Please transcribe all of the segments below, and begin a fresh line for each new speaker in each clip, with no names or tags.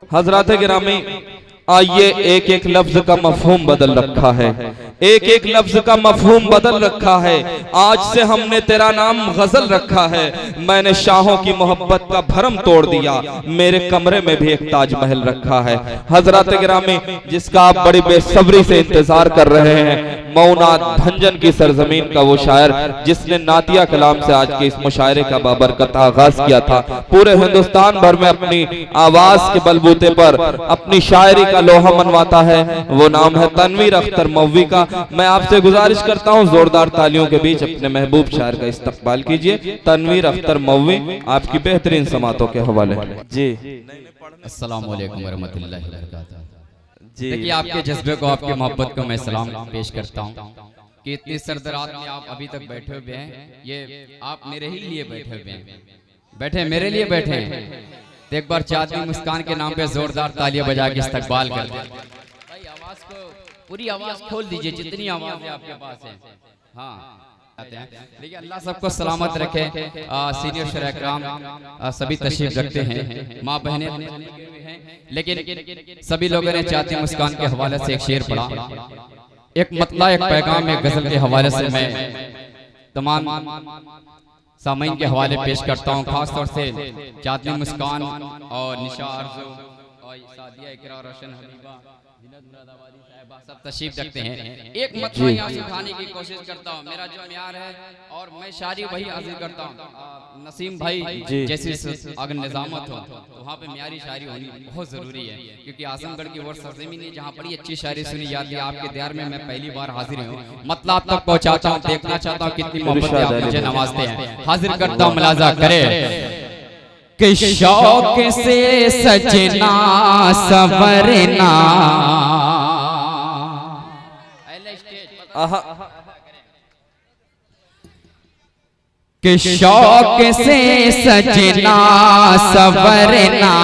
हजरात गिरामी, आइए एक एक लफ्ज का मफहूम बदल रखा है, एक एक लफ्ज का मफहूम बदल रखा है। आज से हमने तेरा नाम गजल रखा है। मैंने शाहों की मोहब्बत का भरम तोड़ दिया, मेरे कमरे में भी एक ताजमहल रखा है। हजरात गिरामी, जिसका आप बड़ी बेसब्री से इंतजार कर रहे हैं, मौनाद भंजन की सरजमीन का वो शायर जिसने नातिया कलाम से आज के इस मुशायरे का बाबरकत आगाज किया था, पूरे हिंदुस्तान भर में अपनी आवाज के बलबूते पर अपनी शायरी का लोहा मनवाता है। वो नाम है तनवीर अख्तर मौवी का। मैं आपसे गुजारिश करता हूँ जोरदार तालियों के बीच अपने महबूब शायर का इस्तकबाल कीजिए। तनवीर अख्तर मौवी आपकी बेहतरीन समातों के हवाले जी।
अस्सलाम वालेकुम रहमतुल्लाहि व बरकातहू। देखिए, आपके जज्बे को, आपकी मोहब्बत को मैं सलाम पेश करता हूँ कि इतनी सर्द रात में आप अभी तक बैठे हुए हैं। ये आप मेरे ही लिए बैठे हुए हैं, बैठे मेरे लिए बैठे हैं। तो एक बार चांदनी मुस्कान के नाम पे जोरदार तालियां बजा के इस्तकबाल कर दे भाई। आवाज को पूरी आवाज खोल दीजिए, जितनी आवाज है आपके पास है। हाँ, लेकिन अल्लाह सबको सलामत रखे। सीनियर शरकराम सभी तशरीफ रखते हैं, माँ बहने हैं, लेकिन सभी लोगों ने चांदनी मुस्कान के हवाले से एक शेर पढ़ा, एक मतला एक पैगाम एक गजल के हवाले से मैं तमाम सामईन के हवाले पेश करता हूँ। खास तौर से चांदनी मुस्कान और निशा आरज़ू और सादिया इकरा और रोशन हबीबा सब तशरीफ रखते हैं। एक मतला यहाँ से उठाने की कोशिश करता हूँ। मेरा जो म्यार है और मैं शायरी वही हाजिर करता हूँ। नसीम भाई जैसी अगर निजामत हो तो वहाँ पे म्यारी शायरी होनी बहुत जरूरी है, क्योंकि आजमगढ़ की वो सरजमीन है जहाँ बड़ी अच्छी शायरी सुनी जाती है। आपके दयार में मैं पहली बार हाजिर हूँ, मतलब तक पहुँचाता हूँ, देखना चाहता हूँ कितनी मोहब्बत आप मुझे नवाजते हैं। हाजिर करता हूँ, मुलाजा करे कि शौक से सजना सवरना, कि शौक से सजना सवरना,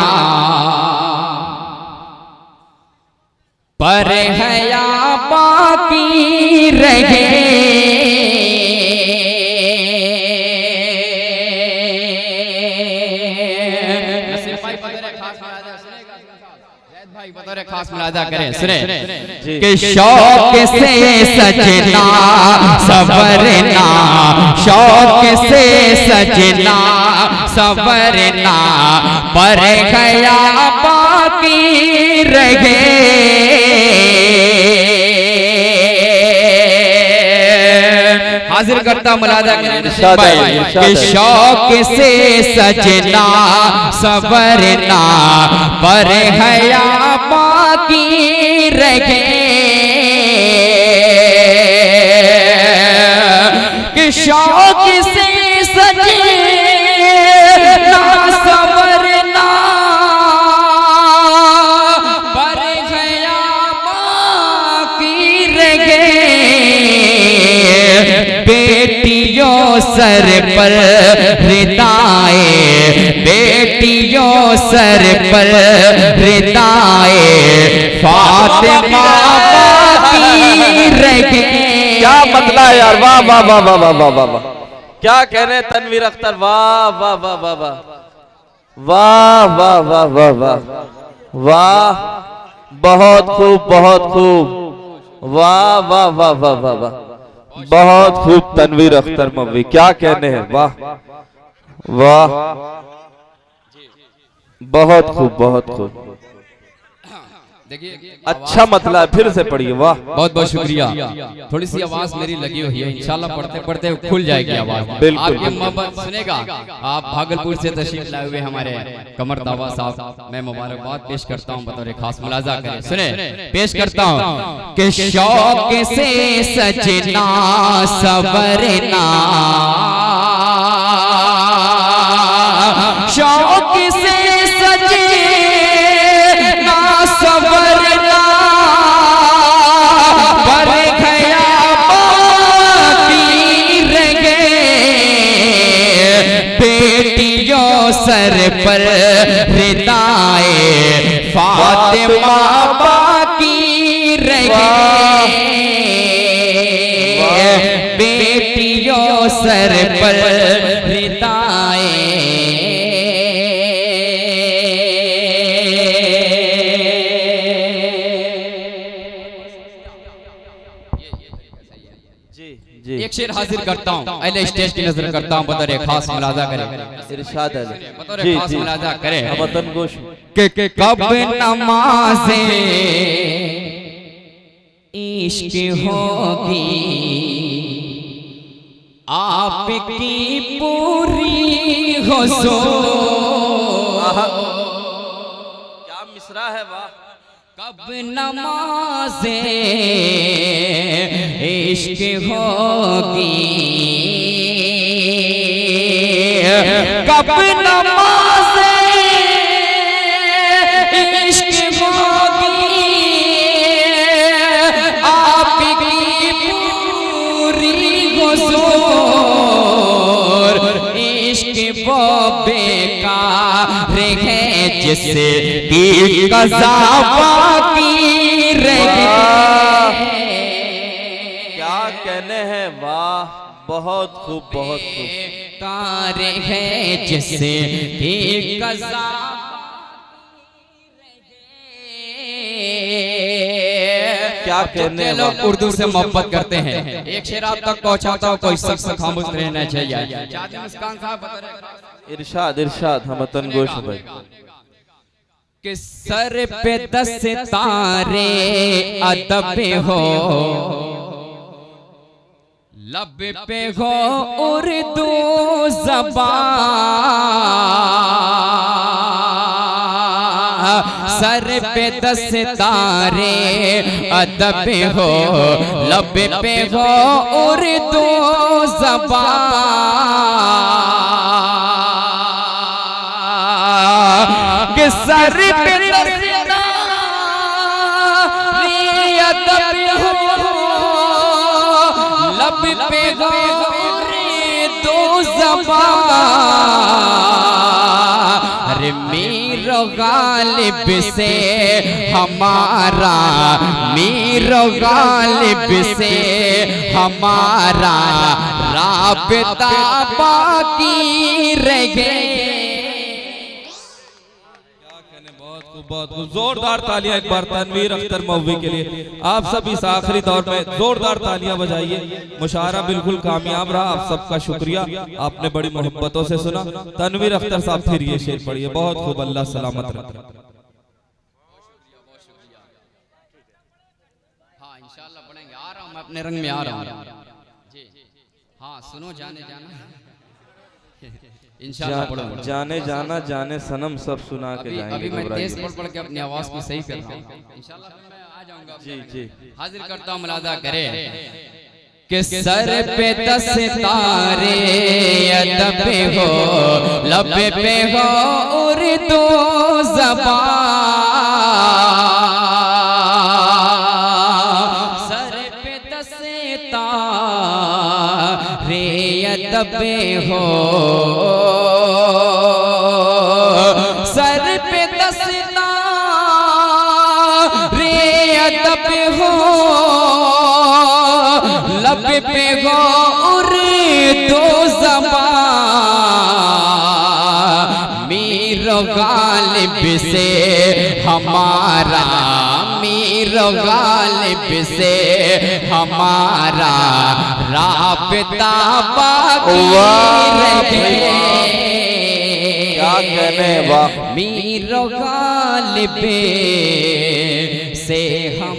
पर हया बाकी रहे खास मुलाजा करें, सुने कि शौक से सजना सवरना, शौक से सजना सवरना, पर गया बाकी रहे। हाजिर करता मुलाजा करें कि शौक से सजना सवरना, पर हया बाकी रहे। कि शौक से सजना सवरना, पर हया बाकी रहे। बेटियों सर पर रिदाए, बेटियों सर पर रिदाए फातिमा बाकी रहे।
क्या मतला है यार, वाह वाह वाह वाह वाह वाह वाह, क्या कह रहे हैं तनवीर अख्तर, वाह वाह वाह वाह वाह वाह वाह वाह वाह वाह वाह, बहुत खूब बहुत खूब, वाह वाह वाह वाह वाह वाह, बहुत खूब तनवीर अख्तर मौवी, क्या कहने हैं, वाह वाह, बहुत खूब बहुत खूब।
देखिए
अच्छा मतलब फिर से पढ़िए, वाह
बहुत बहुत शुक्रिया। थोड़ी सी आवाज मेरी लगी हुई है, इंशाल्लाह पढ़ते पढ़ते खुल जाएगी आवाज। आपकी मोहब्बत सुनेगा। आप भागलपुर से तशरीफ लाए हुए हमारे कमर दावा साहब, मैं मुबारकबाद पेश करता हूँ, बतौर खास मुलाजा करें। सुने पेश करता हूँ कि शौक से सजना सवरना, शौक से सवरना, पर गया बाकी रहे। बेटियों सर पर रिदाए फातिमा बाकी रहे। बेटियों सर पर रिदाए शेर हाजिर करता हूँ, अहले स्टेज की नजर करता हूँ, बतौर खास मुलाजा करें,
इरशाद है
बतौर खास मुलाजा करें।
वतन गोश
के कब नमाज़े इश्क होगी आपकी पूरी हो सो।
क्या मिसरा है वाह।
कब नमाज़े इश्क होगी, कब नमाज़े इश्क होगी आपकी पूरी हुज़ूर। इश्क वो बेकार है जिससे की क़ज़ा बाकी रहे।
क्या कहने हैं वाह, बहुत खूब बहुत खूब।
कार है जिससे की क़ज़ा
क्या कहने हैं।
लोग उर्दू से मोहब्बत करते हैं, एक शेर आप तक पहुंचाता हो, कोई शख्स खामोश रहना चाहिए। मुस्कान साहब
इरशाद इरशाद हम वतन गोश भाई।
कि सर पे 10 तारे अदब हो, लब पे हो उर्दू ज़बान। सर पे 10 तारे अदब हो, लब पे हो उर्दू ज़बान। कि सर पे 10 तारे अदब हो, लब पे हो उर्दू ज़बान। अरे मीर गालिब से हमारा, मीर गालिब से हमारा राबता बाकी रहे।
बहुत जोरदार तालियां एक बार तनवीर अख्तर मौवी के लिए। आप सब इस आखिरी दौर में जोरदार तालियां बजाइए। मुशायरा बिल्कुल कामयाब रहा, आप सबका शुक्रिया, आपने बड़ी मोहब्बतों से सुना। तनवीर अख्तर साहब फिर ये शेर पढ़िए। बहुत खूब, अल्लाह सलामत रखे।
हाँ इंशाल्लाह पढ़ेंगे, आ रहा हूँ मैं अपने रंग में आ रहा हूँ जी। हाँ सुनो जाने जाना इंशाल्लाह पढ़ूंगा।
जाने जाना जाने सनम सब सुना के जाएंगे।
अभी मैं तेज पढ़ के अपनी आवाज को सही कर रहा हूँ, इंशाल्लाह मैं आ जाऊंगा।
जी जी
हाजिर करता हूँ, मुलाजा करें। कि सर पे 10 तारे अदब हो, लब पे हो उर्दू ज़बान। सर पे 10 तारे अदब हो, सर पे 10 तारे अदब हो, लब पे हो उर्दू ज़बान। मीर गालिब से हमारा, मीर गालिब से हमारा राबता बाकी रहे।
क्या कहने वाह।
मीर गालिब से हम